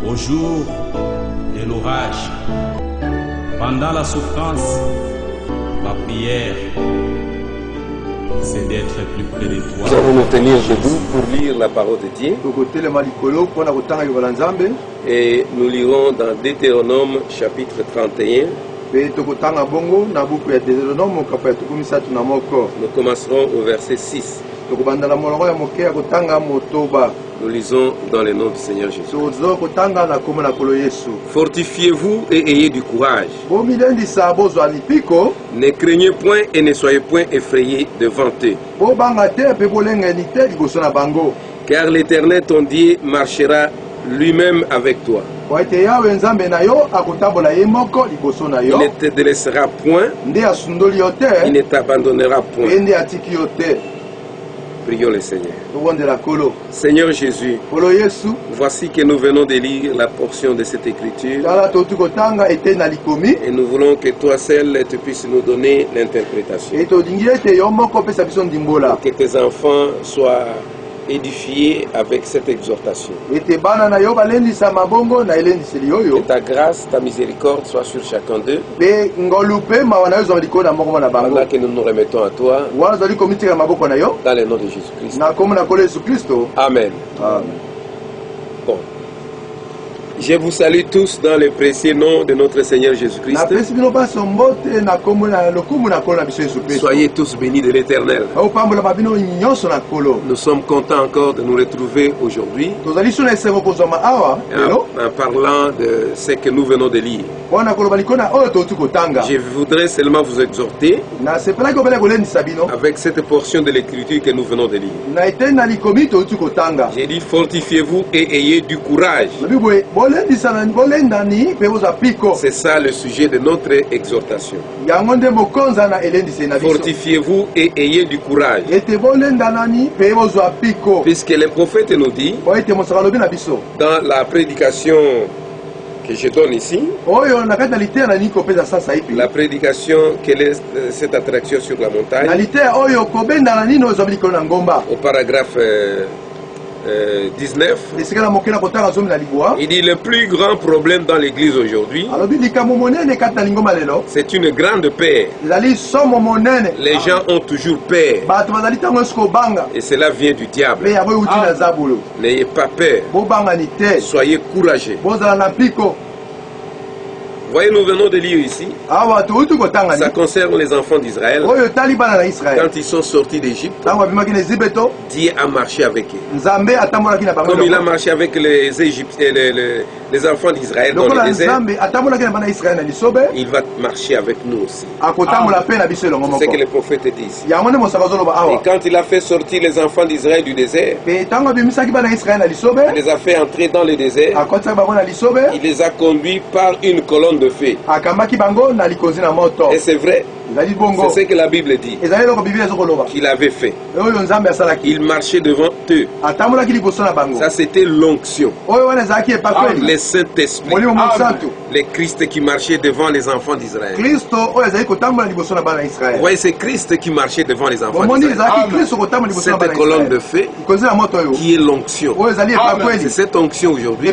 au jour de l'orage. Pendant la souffrance, ma prière, c'est d'être plus près de toi. Nous allons nous tenir debout pour lire la parole de Dieu. Et nous lirons dans Deutéronome chapitre 31. Nous commencerons au verset 6. Nous lisons dans le nom du Seigneur Jésus. Fortifiez-vous et ayez du courage. Ne craignez point et ne soyez point effrayés devant eux. Car l'Éternel ton Dieu marchera lui-même avec toi. Il ne te délaissera point, il ne t'abandonnera point. Prions le Seigneur. Seigneur Jésus, voici que nous venons de lire la portion de cette écriture. Et nous voulons que toi seul tu puisses nous donner l'interprétation. Que tes enfants soient édifiés avec cette exhortation. Que ta grâce, ta miséricorde soit sur chacun d'eux. Pendant que nous nous remettons à toi, dans le nom de Jésus-Christ. Amen. Bon. Je vous salue tous dans le précieux nom de notre Seigneur Jésus-Christ. Soyez tous bénis de l'Éternel. Nous sommes contents encore de nous retrouver aujourd'hui en parlant de ce que nous venons de lire. Je voudrais seulement vous exhorter avec cette portion de l'écriture que nous venons de lire. J'ai dit fortifiez-vous et ayez du courage. C'est ça le sujet de notre exhortation. Fortifiez-vous et ayez du courage. Puisque le prophète nous dit dans la prédication que je donne ici, la prédication, quelle est cette attraction sur la montagne, au paragraphe 19, il dit le plus grand problème dans l'église aujourd'hui, c'est une grande peur. Les gens ont toujours peur et cela vient du diable. N'ayez pas peur, soyez courageux. Voyez, nous venons de lire ici, ça concerne les enfants d'Israël. Quand ils sont sortis d'Égypte, Dieu a marché avec eux. Comme il a marché avec les Égyptiens, les enfants d'Israël dans le désert, il va marcher avec nous aussi. C'est ce que le prophète dit ici. Et quand il a fait sortir les enfants d'Israël du désert, il les a fait entrer dans le désert, il les a conduits par une colonne de feu. Et c'est vrai, c'est ce que la Bible dit qu'il avait fait. Il marchait devant eux. Ça c'était l'onction, le Saint-Esprit, le Christ qui marchait devant les enfants d'Israël. Vous voyez, c'est Christ qui marchait devant les enfants d'Israël. Cette colonne de feu qui est l'onction. C'est cette onction aujourd'hui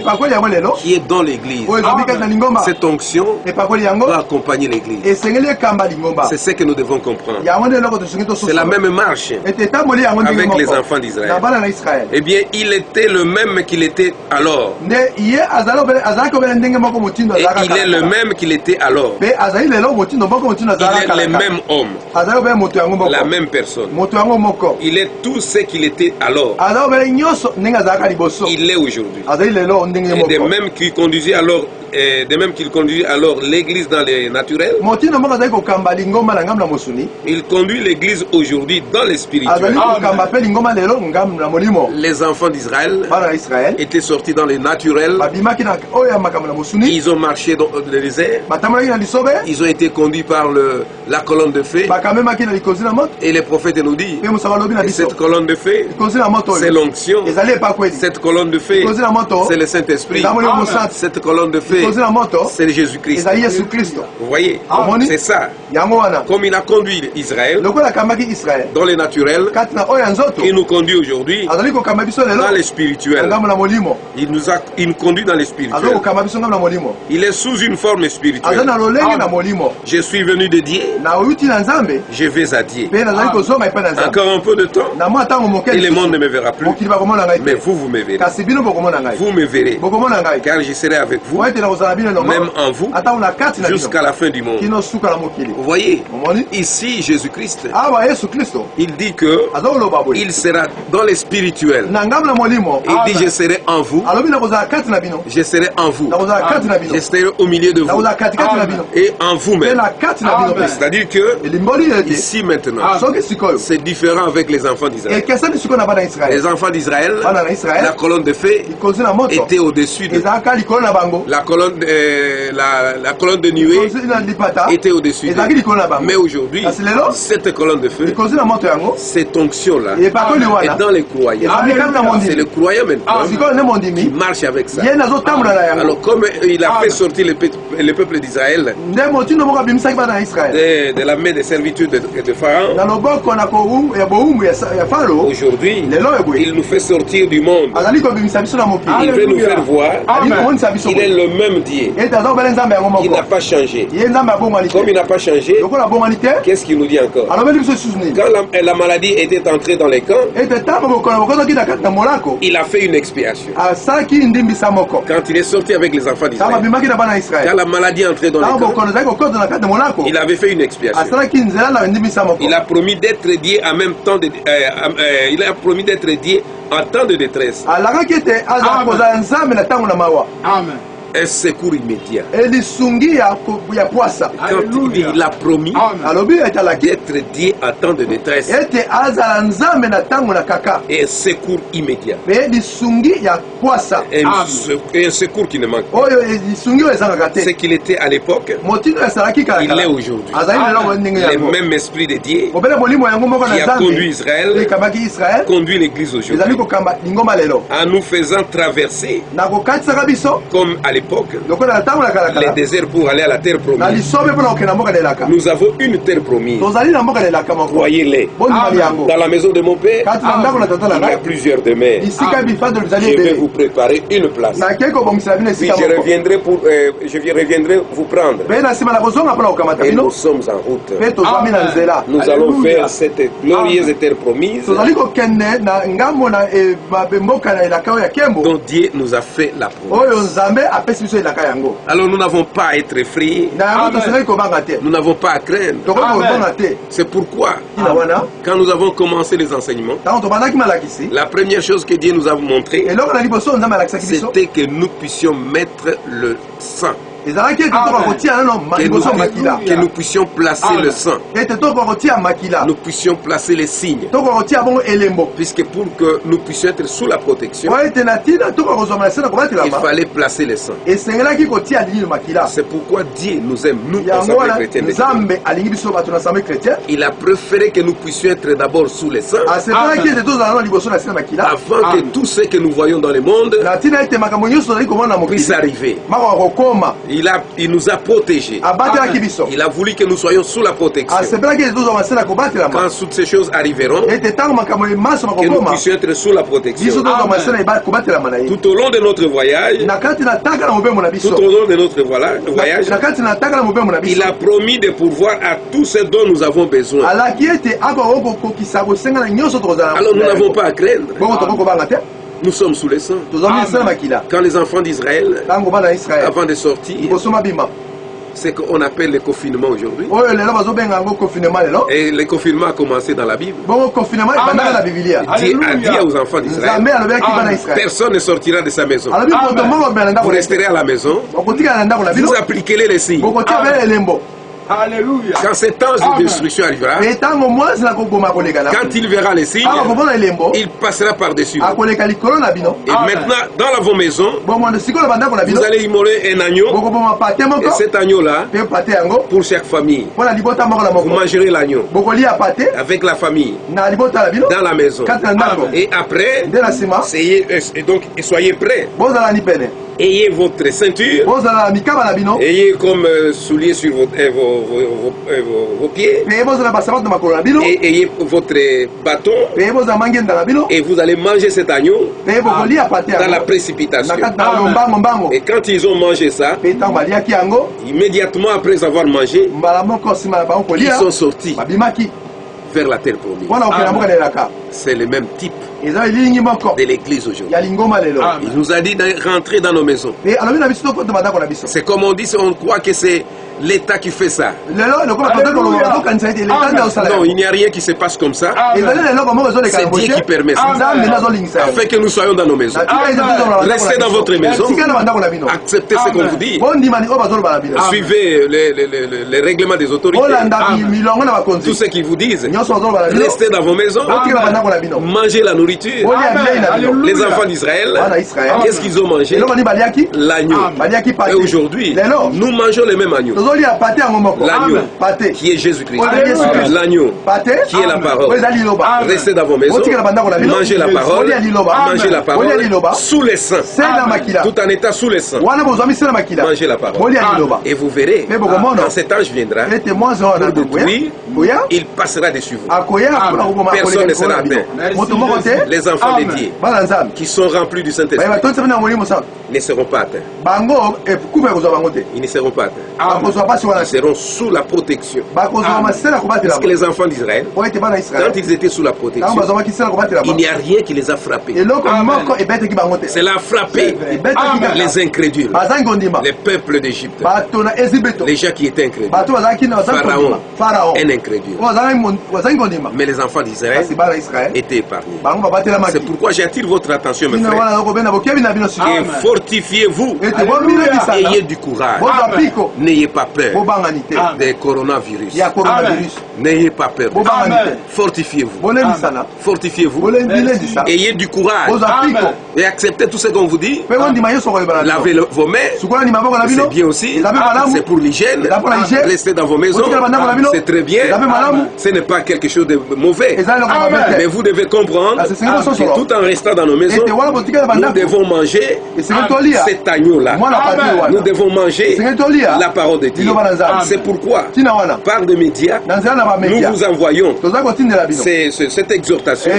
qui est dans l'église. Cette onction doit accompagner l'église. C'est ce que nous devons comprendre. C'est la même marche avec les enfants d'Israël. Eh bien, il était le même qu'il était alors. Et il est le même qu'il était alors. Il est le même homme, la même personne. Il est tout ce qu'il était alors. Il est aujourd'hui. Et de même qu'il conduisait alors l'église dans les naturels, il conduit l'église aujourd'hui dans les spirituels. Les enfants d'Israël étaient sortis dans les naturels. Ils ont marché dans le désert. Ils ont été conduits par la colonne de feu. Et les prophètes nous disent, cette colonne de feu, c'est l'onction. Cette colonne de feu, c'est le Saint-Esprit. Cette colonne de feu, feu, c'est Jésus-Christ. Vous voyez, c'est ça. Comme il a conduit Israël dans les naturels, il nous conduit aujourd'hui dans les spirituels. Il nous conduit dans les spirituels. Il est sous une forme spirituelle. Je suis venu de Dieu, je vais à Dieu. Encore un peu de temps, et le monde ne me verra plus. Mais vous me verrez. Vous me verrez, car je serai avec vous, même en vous, jusqu'à la fin du monde. Vous voyez, ici Jésus-Christ, il dit que il sera dans les spirituels. Il dit je serai en vous, je serai en vous, je serai au milieu de vous et en vous-même. C'est-à-dire que ici maintenant, c'est différent avec les enfants d'Israël. Les enfants d'Israël, la colonne de feu était au-dessus de la colonne de nuée était au-dessus de. Mais aujourd'hui, cette colonne de feu, cette onction-là, est dans les croyants. C'est le croyant maintenant qui marche avec ça. Alors comme il a fait sortir le peuple d'Israël de la main des servitudes de Pharaon, aujourd'hui, il nous fait sortir du monde. Il veut nous faire voir qu'il est le même Dieu. Il n'a pas changé. Comme il n'a pas changé, qu'est-ce qu'il nous dit encore? Quand la maladie était entrée dans les camps, il a fait une expiation. Quand il est sorti avec les enfants d'Israël, quand la maladie est entrée dans les camps, il avait fait une expiation. Il a promis d'être Dieu en même temps il a promis d'être Dieu en temps de détresse. Amen. Un secours immédiat. Quand il a promis d'être Dieu en temps de détresse. Et un secours immédiat. Et un secours qui ne manque pas. C'est qu'il était à l'époque, il est aujourd'hui. Le même esprit de Dieu qui a conduit Israël, conduit l'Église aujourd'hui, en nous faisant traverser, comme à l'époque, les déserts pour aller à la terre promise. Nous avons une terre promise. Croyez-les. Dans la maison de mon père, il y a plusieurs demeures. Je vais vous préparer une place. Puis je reviendrai vous prendre. Et nous sommes en route. Nous allons faire cette glorieuse terre promise dont Dieu nous a fait la promesse. Alors nous n'avons pas à être effrayés, nous n'avons pas à craindre. C'est pourquoi quand nous avons commencé les enseignements, la première chose que Dieu nous a montré, c'était que nous puissions mettre le sang. Que nous puissions placer le sang. Nous puissions placer les signes. Puisque pour que nous puissions être sous la protection, il fallait placer le sang. C'est pourquoi Dieu nous aime, nous, Assemblée chrétienne. Il a préféré que nous puissions être d'abord sous le sang, avant que tout ce que nous voyons dans le monde puisse arriver. Il nous a protégés. Il a voulu que nous soyons sous la protection. Quand toutes ces choses arriveront, que nous puissions être sous la protection. Tout au long de notre voyage, il a promis de pourvoir à tout ce dont nous avons besoin. Alors nous n'avons pas à craindre. Nous sommes sous les sang. Quand les enfants d'Israël, avant de sortir, c'est qu'on appelle le confinement aujourd'hui. Et le confinement a commencé dans la Bible. Dieu a dit aux enfants d'Israël, personne ne sortira de sa maison. Vous resterez à la maison. Vous appliquez les signes. Alléluia. Quand ces temps de destruction arrivera, quand il verra les signes, il passera par-dessus. Et maintenant, dans vos maisons, vous allez immoler un agneau. Et cet agneau-là, pour chaque famille, vous mangerez l'agneau avec la famille, dans la maison. Et après, soyez prêts. Ayez votre ceinture. Ayez comme souliers sur vos pieds. Et ayez votre bâton. Et vous allez manger cet agneau dans la précipitation. Et quand ils ont mangé ça, immédiatement après avoir mangé, ils sont sortis vers la terre promise. C'est le même type de l'église aujourd'hui. Il nous a dit de rentrer dans nos maisons. C'est comme on dit, on croit que c'est l'État qui fait ça. Non, il n'y a rien qui se passe comme ça. C'est Dieu qui permet ça. Afin que nous soyons dans nos maisons. Restez dans votre maison. Acceptez ce qu'on vous dit. Suivez les règlements des autorités. Tout ce qu'ils vous disent. Restez dans vos maisons. Mangez la nourriture. Les enfants d'Israël, qu'est-ce qu'ils ont mangé? L'agneau. Et aujourd'hui, nous mangeons le même agneau. L'agneau qui est Jésus-Christ. L'agneau qui est la parole. Restez dans vos maisons. Mangez la parole. Mangez la parole sous les seins. Tout en état sous les seins. Mangez la parole. Et vous verrez, quand cet ange viendra, il passera dessus vous. Personne ne sera atteint. Les enfants dédiés qui sont remplis du Saint-Esprit ne seront pas atteints. Ils ne seront pas atteints. Ils seront sous la protection. Parce que les enfants d'Israël, quand ils étaient sous la protection, il n'y a rien qui les a frappés. Cela a frappé les incrédules, les peuples d'Égypte, les gens qui étaient incrédules. Pharaon, un incrédule. Mais les enfants d'Israël étaient épargnés. C'est pourquoi j'attire votre attention, mes frères. Et fortifiez-vous. Ayez du courage. N'ayez pas peur des coronavirus. N'ayez pas peur. Fortifiez-vous. Fortifiez-vous. Ayez du courage. Et acceptez tout ce qu'on vous dit. Lavez vos mains. C'est bien aussi. C'est pour l'hygiène. Restez dans vos maisons. C'est très bien. Ce n'est pas quelque chose de mauvais. Mais vous devez comprendre que tout en restant dans nos maisons, nous devons manger cet agneau-là. Nous devons manger la parole de Dieu. C'est pourquoi, par des médias, nous vous envoyons cette exhortation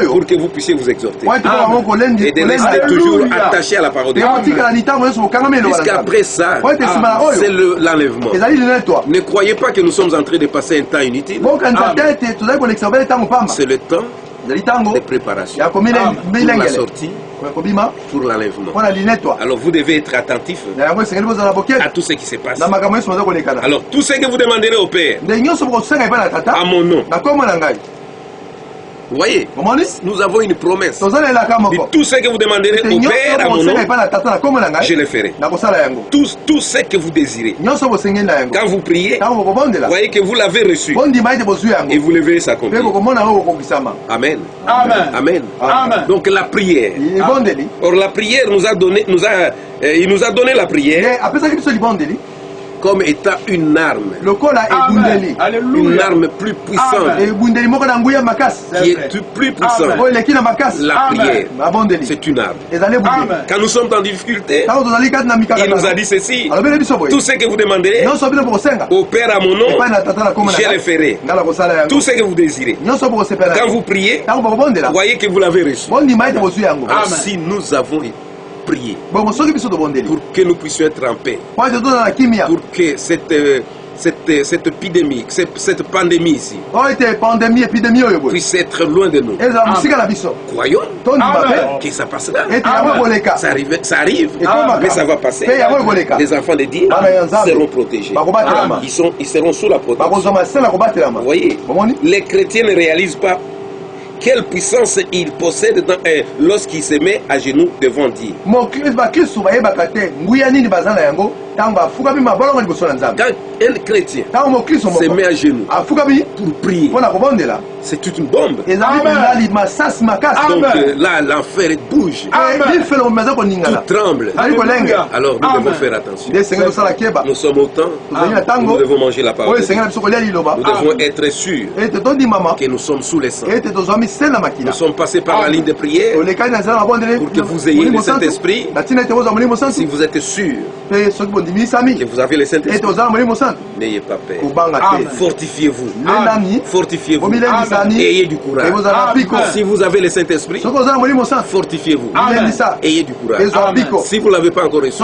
pour que vous puissiez vous exhorter. Et de rester toujours attaché à la parole de Dieu. Puisqu'après ça, c'est l'enlèvement. Ne croyez pas que nous sommes en train de passer un temps inutile. C'est le temps de préparation pour la sortie, pour l'enlèvement. Alors vous devez être attentif à tout ce qui se passe. Alors tout ce que vous demanderez au Père à mon nom, vous voyez, nous avons une promesse. Et tout ce que vous demanderez au Père à mon nom, je le ferai. Tout ce que vous désirez. Quand vous priez, vous voyez que vous l'avez reçu. Et vous le verrez s'accomplir. Amen. Amen. Amen. Donc la prière. Or la prière il nous a donné la prière comme étant une arme. Une arme plus puissante. Qui est plus puissante. La prière, c'est une arme. Quand nous sommes en difficulté, il nous a dit ceci. Tout ce que vous demanderez au Père à mon nom, je le ferai. Tout ce que vous désirez. Quand vous priez, voyez que vous l'avez reçu. Alors si nous avons prier pour que nous puissions être en paix, pour que cette épidémie, cette pandémie ici puisse être loin de nous. Croyons que ça passera. Ça arrive, mais ça va passer. Les enfants de Dieu seront protégés. Ils seront sous la protection. Vous voyez, les chrétiens ne réalisent pas quelle puissance il possède lorsqu'il se met à genoux devant Dieu. Quand un chrétien se met à genoux pour prier, c'est toute une bombe. Donc là, l'enfer bouge. Tout tremble. Alors nous devons faire attention. Nous sommes au temps où nous devons manger la parole. Nous devons être sûrs que nous sommes sous les sangs. Nous sommes passés par la ligne de prière pour que vous ayez le Saint-Esprit. Si vous êtes sûr que vous avez le Saint-Esprit, n'ayez pas peur. Fortifiez-vous. Fortifiez-vous. Ayez du courage. Si vous avez le Saint-Esprit, fortifiez-vous. Ayez du courage. Si vous ne l'avez pas encore reçu,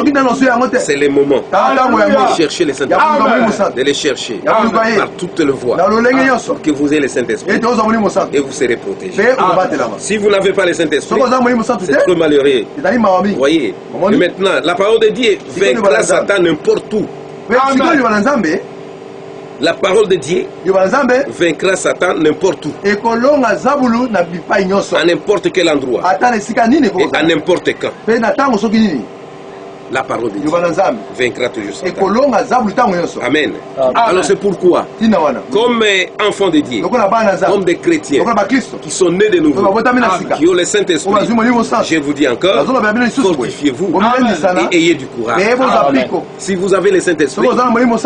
c'est le moment de chercher le Saint-Esprit, de les chercher par toutes les voies, pour que vous ayez le Saint-Esprit et vous serez protégés. Si vous n'avez pas le Saint-Esprit, c'est trop malheureux. Voyez. Et maintenant, la parole de Dieu vaincra Satan n'importe où. La parole de Dieu vaincra Satan n'importe où. À n'importe quel endroit. Et à n'importe quand. La parole de Dieu vaincra toujours Satan. Amen. Alors c'est pourquoi, comme enfants de Dieu, comme des chrétiens qui sont nés de nouveau, qui ont le Saint-Esprit, je vous dis encore, fortifiez-vous et ayez du courage. Si vous avez le Saint-Esprit,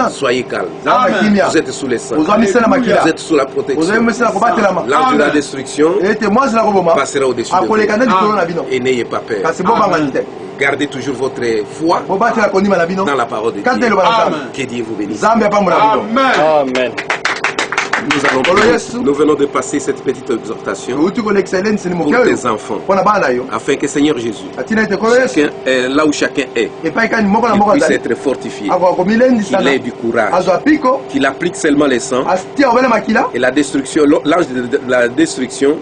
soyez calme. Vous êtes sous le sang. Vous êtes sous la protection. L'ange de la destruction passera au-dessus de vous. Et n'ayez pas peur. Gardez toujours votre foi dans la parole de Dieu. Que Dieu vous bénisse. Amen. Nous venons de passer cette petite exhortation pour tes enfants, afin que Seigneur Jésus, là où chacun est, il puisse être fortifié, qu'il ait du courage, qu'il applique seulement les sangs, et la destruction, l'ange de la destruction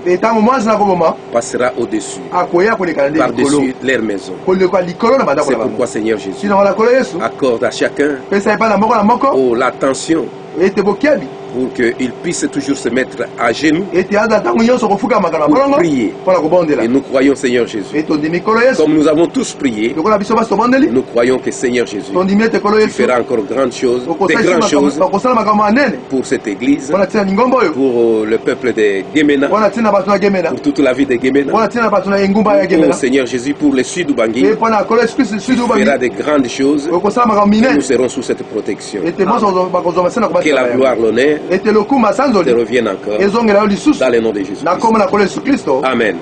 passera au-dessus, par-dessus leur maison. C'est pourquoi Seigneur Jésus accorde à chacun l'attention pour qu'il puisse toujours se mettre à genoux pour prier. Et nous croyons, Seigneur Jésus, comme nous avons tous prié, nous croyons que Seigneur Jésus, tu feras encore des grandes choses pour cette église, pour le peuple de Gemena, pour toute la vie de Gemena, pour Seigneur Jésus, pour le sud Bangui, tu feras de grandes choses et nous serons sous cette protection. Que la gloire, l'honneur te reviennent encore dans le nom de Jésus. Amen.